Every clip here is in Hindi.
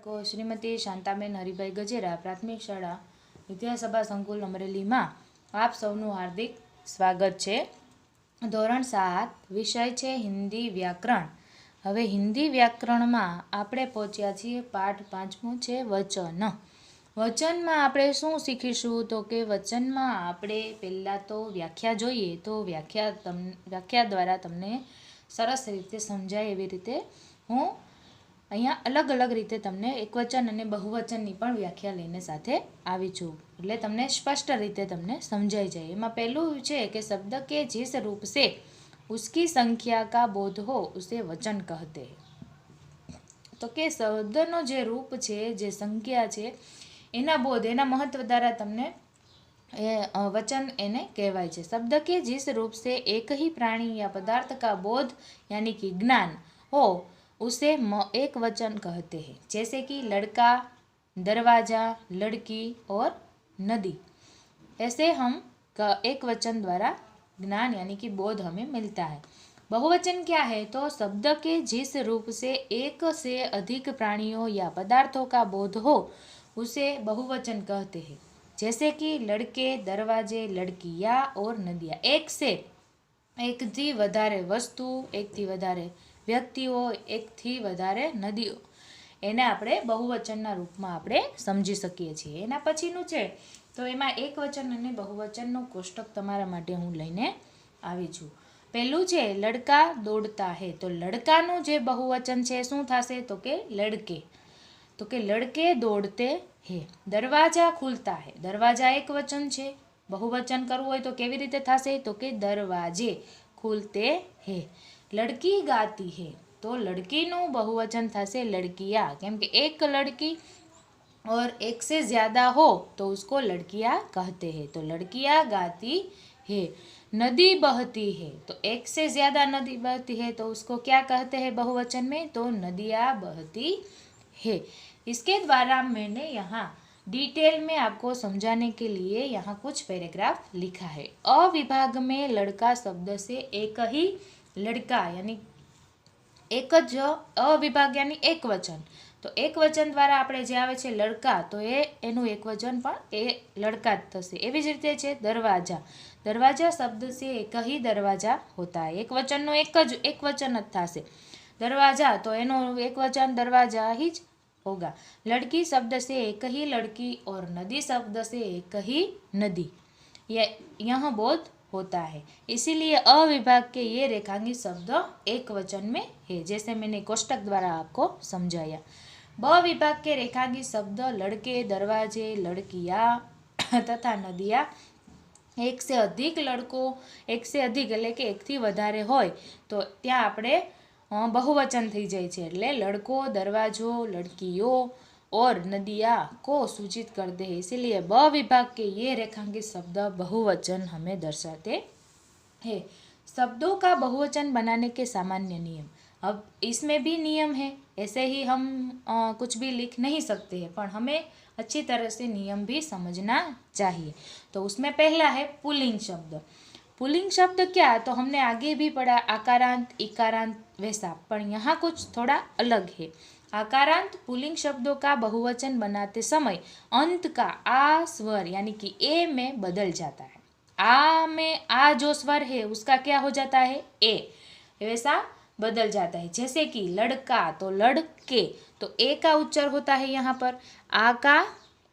श्रीमती शांताबेन हरिभाई गजेरा प्राथमिक शाळा विद्यासभा संकुल अमरेली में आप सौનું हार्दिक स्वागत है। धोरण 7 विषय है हिंदी व्याकरण। हवे हिंदी व्याकरण में आपणे पहोंच्या छीए पाठ 5मो है वचन। वचन में आपणे शुं शीखीशुं तो कि वचन में आपणे पहला तो व्याख्या जोईए तो व्याख्या द्वारा तमने सरस रीते समजाय एवी रीते हूँ अहींया अलग अलग रीते तमने एकवचन अने बहुवचननी पण व्याख्या लईने साथे आवी छुं એટલે તમને स्पष्ट रीते तमने समझाई जाए। एमां पहेलुं छे कि शब्द के जिस रूप से उसकी संख्या का बोध हो उसे वचन कहते हैं। तो कि शब्दनो जे रूप छे जे संख्या छे एना बोध एना महत्व द्वारा तमने वचन एने कहवाय छे। शब्द के जिस रूप से एक ही प्राणी या पदार्थ का बोध यानी कि ज्ञान हो उसे एक वचन कहते हैं। जैसे कि लड़का, दरवाजा, लड़की और नदी। ऐसे हम एक वचन द्वारा ज्ञान यानी कि बोध हमें मिलता है। बहुवचन क्या है तो शब्द के जिस रूप से एक से अधिक प्राणियों या पदार्थों का बोध हो उसे बहुवचन कहते हैं। जैसे कि लड़के, दरवाजे, लड़कियां और नदियाँ। एक से एक थी वधारे वस्तु, एक थी वधारे व्यक्तिओ, एक थी वधारे नदीओ एने आपणे बहुवचनना रूपमां आपणे समजी सकीए छीए। एना पछीनुं छे तो एमां एक वचन अने बहुवचननो कोष्टक तमारा माटे हूँ लईने आवी छुं। पहेलुं छे लड़का दौड़ता है तो लड़कानुं जे बहुवचन छे शुं थशे तो के लड़के। तो के लड़के दौड़ते हैं। दरवाजा खुलता है, दरवाजा एक वचन छे। बहुवचन करवुं होय तो केवी रीते थशे तो के दरवाजे खुलते हैं। लड़की गाती है तो लड़की नु बहुवचन थशे लड़कियां, केम के एक लड़की और एक से ज्यादा हो तो उसको लड़कियां कहते हैं। तो लड़कियां गाती है। नदी बहती है तो एक से ज्यादा नदी बहती है तो उसको क्या कहते हैं बहुवचन में तो नदियां बहती है। इसके द्वारा मैंने यहाँ डिटेल में आपको समझाने के लिए यहाँ कुछ पैराग्राफ लिखा है। अ विभाग में लड़का शब्द से एक ही लड़का यानी एक ज अ विभाग यानी एक वचन। तो एक वचन द्वारा आपणे जे आवे छे लड़का तो एनु एक वचन पण ए लड़का ज थशे। एवी ज रीते छे दरवाजा। दरवाजा शब्द से एक ही दरवाजा होता है। एक वचन नो एक वचन ज थशे दरवाजा तो एनो एक वचन दरवाजा ही ज होगा। लड़की शब्द से एक ही लड़की और नदी शब्द से एक ही नदी यह बोध होता है। इसीलिए अ विभाग के ये रेखांकित शब्द एक वचन में है, जैसे मैंने कोष्टक द्वारा आपको समझाया। ब विभाग के रेखांकित शब्द लड़के, दरवाजे, लड़कियां तथा नदियां। एक से अधिक लड़को, एक से अधिक એટલે કે એક થી વધારે હોય તો ત્યાં આપણે बहुवचन थी जाए छे એટલે लड़को, दरवाजो, लड़कियों और नदियाँ को सूचित करते हैं। इसीलिए ब विभाग के ये रेखांकित शब्द बहुवचन हमें दर्शाते हैं। शब्दों का बहुवचन बनाने के सामान्य नियम। अब इसमें भी नियम है, ऐसे ही हम कुछ भी लिख नहीं सकते हैं, पर हमें अच्छी तरह से नियम भी समझना चाहिए। तो उसमें पहला है पुल्लिंग शब्द। पुल्लिंग शब्द क्या तो हमने आगे भी पढ़ा आकारांत, इकारांत वैसा, पर यहाँ कुछ थोड़ा अलग है। आकारांत पुल्लिंग शब्दों का बहुवचन बनाते समय अंत का आ स्वर यानी कि ए में बदल जाता है। आ में आ जो स्वर है उसका क्या हो जाता है ए, वैसा बदल जाता है। जैसे कि लड़का तो लड़के तो ए का उच्चार होता है यहाँ पर, आ का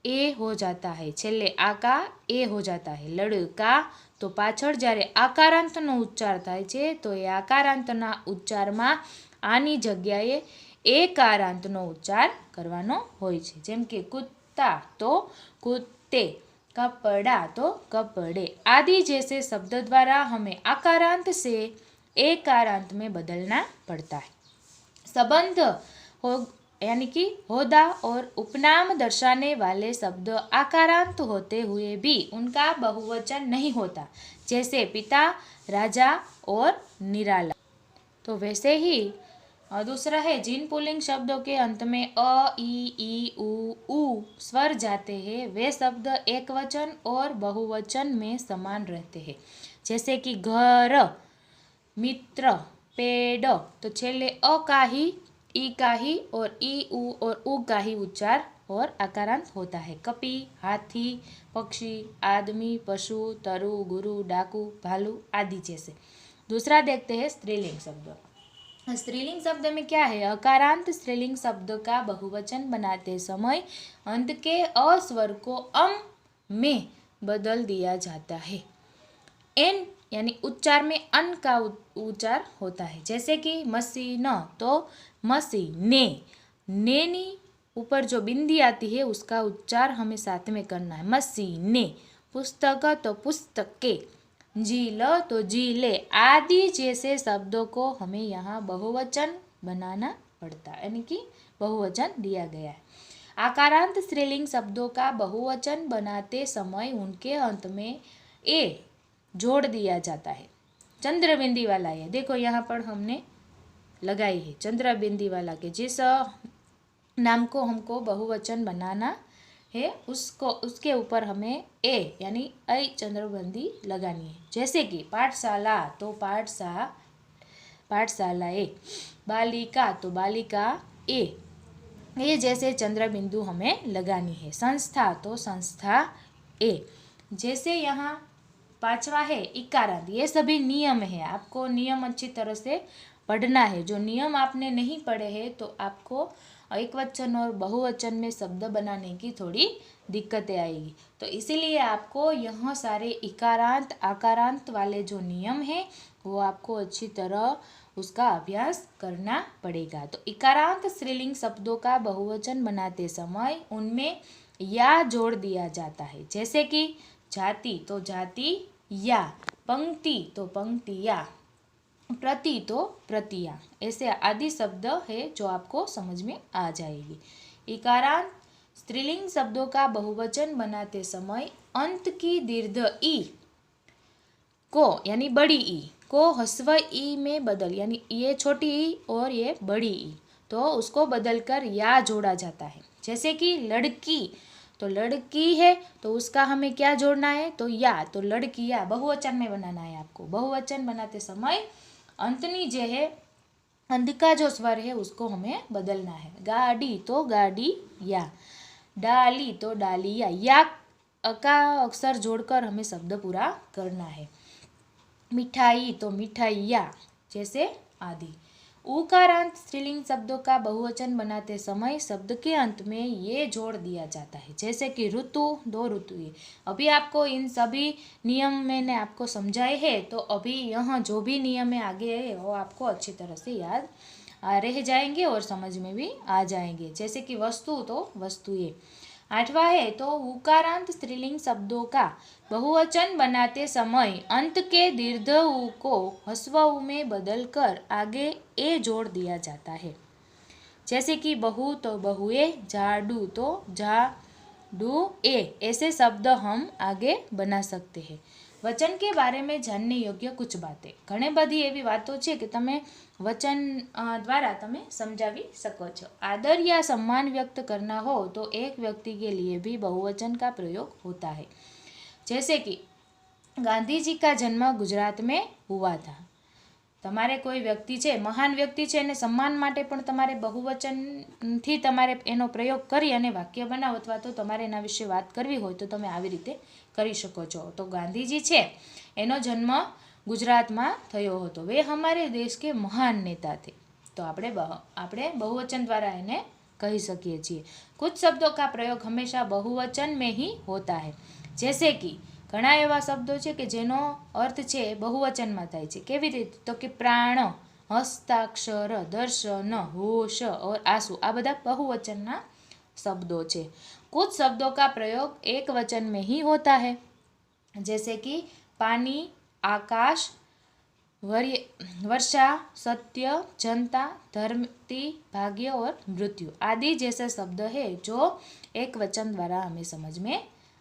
ए हो जाता है, छेल्ले आ का ए हो जाता है। लड़का तो पाछळ ज्यारे आकारांतनो उच्चार थाय छे तो ए आकारांतना उच्चारमां आनी जग्याए एकारांतनो उच्चार करवानो होय छे। जेम के कुत्ता तो कुत्ते, कपड़ा तो कपड़े आदि जैसे शब्द द्वारा हमें आकारांत से एकारांत में बदलना पड़ता है। संबंध हो यानी कि होदा और उपनाम दर्शाने वाले शब्द आकारांत होते हुए भी उनका बहुवचन नहीं होता, जैसे पिता, राजा और निराला। तो वैसे ही दूसरा है जिन पुल्लिंग शब्दों के अंत में अ, ई, उ स्वर जाते हैं वे शब्द एक वचन और बहुवचन में समान रहते हैं। जैसे कि घर, मित्र, पेड़ तो छेल्ले अ का ही ई का ही और ई ऊ और ऊ का ही उच्चार और आकारांत होता है। कपी, हाथी, पक्षी, आदमी, पशु, तरु, गुरु, डाकू, भालू आदि जैसे। दूसरा देखते हैं स्त्रीलिंग शब्द। स्त्रीलिंग शब्द में क्या है? अकारांत स्त्रीलिंग शब्द का बहुवचन बनाते समय अंत के अ स्वर को अम में बदल दिया जाता है। एन यानी उच्चार में अन का उच्चार होता है। जैसे कि मसीन तो मसीने। ने ऊपर जो बिंदी आती है उसका उच्चार हमें साथ में करना है, मसीने। पुस्तक तो पुस्तके। झील तो झीले आदि जैसे शब्दों को हमें यहाँ बहुवचन बनाना पड़ता है, यानी कि बहुवचन दिया गया है। आकारांत स्त्रीलिंग शब्दों का बहुवचन बनाते समय उनके अंत में ए जोड़ दिया जाता है। चंद्र बिंदी वाला है, देखो यहाँ पर हमने लगाई है चंद्र बिंदी वाला के जिस नाम को हमको बहुवचन बनाना है उसको उसके ऊपर हमें ए यानी ऐ चंद्रबंदी लगानी है। जैसे कि पाठशाला तो पाठशाला ए, बालिका तो बालिका ए, ये जैसे चंद्र बिंदु हमें लगानी है। संस्था तो संस्था ए। जैसे यहाँ पांचवा है इकारांत, ये सभी नियम है, आपको नियम अच्छी तरह से पढ़ना है। जो नियम आपने नहीं पढ़े हैं तो आपको एक वचन और बहुवचन में शब्द बनाने की थोड़ी दिक्कतें आएगी। तो इसीलिए आपको यह सारे इकारांत आकारांत वाले जो नियम हैं वो आपको अच्छी तरह उसका अभ्यास करना पड़ेगा। तो इकारांत स्त्रीलिंग शब्दों का बहुवचन बनाते समय उनमें या जोड़ दिया जाता है। जैसे कि जाति तो जाति या, पंक्ति तो पंक्तियाँ, प्रति तो प्रतियाँ, ऐसे आदि शब्द है जो आपको समझ में आ जाएगी। इकारांत स्त्रीलिंग शब्दों का बहुवचन बनाते समय अंत की दीर्घ ई को यानी बड़ी ई को ह्रस्व ई में बदल, यानी ये छोटी ई और ये बड़ी ई, तो उसको बदलकर या जोड़ा जाता है। जैसे कि लड़की तो लड़की है तो उसका हमें क्या जोड़ना है? तो या, तो लड़कियाँ बहुवचन में बनाना है आपको। बहुवचन बनाते समय अंतनी जो है अंत का जो स्वर है उसको हमें बदलना है। गाड़ी तो गाड़ी या, डाली तो डालिया, या का अक्षर जोड़कर हमें शब्द पूरा करना है। मिठाई तो मिठाइया जैसे आदि। उकारांत स्त्रीलिंग शब्दों का बहुवचन बनाते समय शब्द के अंत में ये जोड़ दिया जाता है। जैसे कि ऋतु दो ऋतुएं। अभी आपको इन सभी नियम मैंने आपको समझाए हैं, तो अभी यहाँ जो भी नियम है आगे है वो आपको अच्छी तरह से याद रह जाएंगे और समझ में भी आ जाएंगे। जैसे कि वस्तु तो वस्तुएं। आठवां है तो उकारांत स्त्रीलिंग शब्दों का बहुवचन बनाते समय अंत के दीर्घ उ को ह्रस्व उ में बदलकर आगे ए जोड़ दिया जाता है। जैसे कि बहु तो बहुए, झाड़ू तो झाड़ू ए, ऐसे शब्द हम आगे बना सकते हैं। वचन के बारे में जानने योग्य कुछ बातें। घणी बधी एवी वातो छे कि तमे वचन द्वारा तमे समझावी सको छो। आदर या सम्मान व्यक्त करना हो तो एक व्यक्ति के लिए भी बहुवचन का प्रयोग होता है। जैसे कि गांधी जी का जन्म गुजरात में हुआ था। તમારે કોઈ વ્યક્તિ છે, મહાન વ્યક્તિ છે, એને સન્માન માટે પણ તમારે બહુવચનથી તમારે એનો પ્રયોગ કરી અને વાક્ય બનાવો અથવા તો તમારે એના વિશે વાત કરવી હોય તો તમે આવી રીતે કરી શકો છો। તો ગાંધીજી છે એનો જન્મ ગુજરાતમાં થયો હતો। वे हमारे देश के महान नेता थे। तो આપણે बहुवचन द्वारा એને કહી શકીએ છીએ। कुछ शब्दों का प्रयोग हमेशा बहुवचन में ही होता है। जैसे कि घણા એવા શબ્દો છે કે જેનો અર્થ છે બહુવચનમાં થાય છે। કેવી રીતે? તો કે પ્રાણ, હસ્તાક્ષર, દર્શન, હોશ और आंसू, આ બધા बहुवचनના शब्दों છે। कुछ शब्दों का प्रयोग एक वचन में ही होता है। जैसे कि पानी, आकाश, वर्षा, सत्य, जनता, धरती, भाग्य और मृत्यु आदि जैसे शब्द है जो एक वचन द्वारा हमें समझ में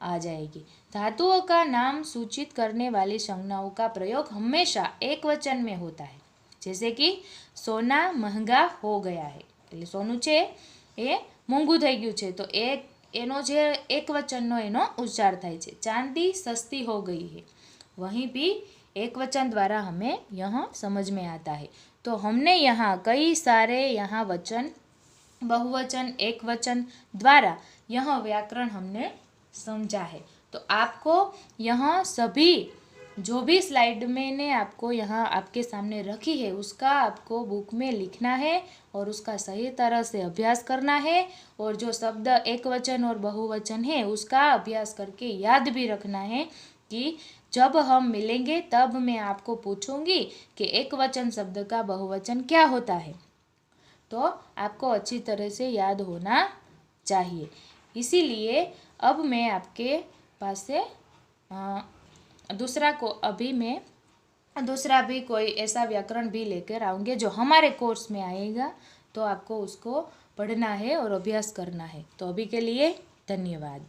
आ जाएगी। धातुओं का नाम सूचित करने वाली संज्ञाओं का प्रयोग हमेशा एक वचन में होता है। जैसे कि सोना महंगा हो गया है, એટલે સોનું છે એ મોંઘું થઈ ગયું છે તો એનો જે એક વચનનો એનો ઉચ્ચાર થાય છે। चांदी सस्ती हो गई है, वहीं भी एक वचन द्वारा हमें यह समझ में आता है। तो हमने यहाँ कई सारे यहाँ वचन, बहुवचन, एक वचन द्वारा यह व्याकरण हमने समझा है। तो आपको यहाँ सभी जो भी स्लाइड मैंने आपको यहाँ आपके सामने रखी है उसका आपको बुक में लिखना है और उसका सही तरह से अभ्यास करना है, और जो शब्द एक वचन और बहुवचन है उसका अभ्यास करके याद भी रखना है कि जब हम मिलेंगे तब मैं आपको पूछूंगी कि एक वचन शब्द का बहुवचन क्या होता है, तो आपको अच्छी तरह से याद होना चाहिए। इसीलिए अब मैं आपके पास से दूसरा भी कोई ऐसा व्याकरण भी लेकर आऊँगी जो हमारे कोर्स में आएगा, तो आपको उसको पढ़ना है और अभ्यास करना है। तो अभी के लिए धन्यवाद।